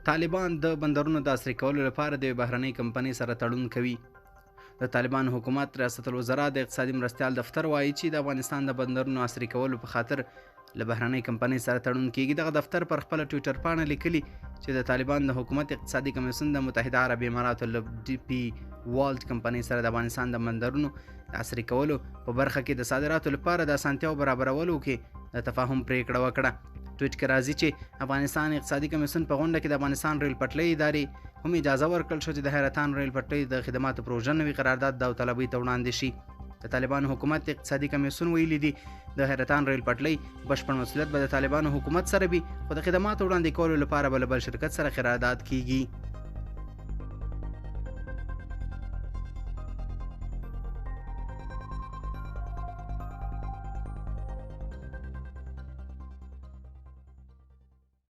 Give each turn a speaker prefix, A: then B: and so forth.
A: طالبان د بندرونو د عصري کولو لپاره د بهرنۍ کمپنۍ سره تړون کوي. د طالبان حکومت ریاست الوزرا د اقتصادي مرستیال دفتر وایي چې د افغانستان د بندرونو عصري کولو په خاطر له بهرنۍ کمپنۍ سره تړون کیږي. دغه دفتر پر خپل ټویټر پاڼه لیکلي چې د طالبان د حکومت اقتصادي کمیسیون د متحده عربي اماراتو له ډي پی والټ کمپنۍ سره د افغانستان د بندرونو عصري کولو په برخه کې د صادراتو لپاره د اسانتیاو برابرولو کې د تفاهم پریکړه وکړه. ټویټ کې راځي چې افغانستان اقتصادي کمیسیون په غونډه کې د افغانستان ریل پټلۍ ادارې هم اجازه ورکړل شو چې د حیرتان ریل پټلۍ د خدماتو پروژه نوي قرارداد داوطلبۍ ته وړاندې شي. د طالبانو حکومت اقتصادي کمیسیون ویلي دي د حیرتان ریل پټلۍ بشپړ مسؤلیت به د طالبانو حکومت سره وي، خو د خدماتو وړاندې کولو لپاره به له بل شرکت سره قرارداد کیږي.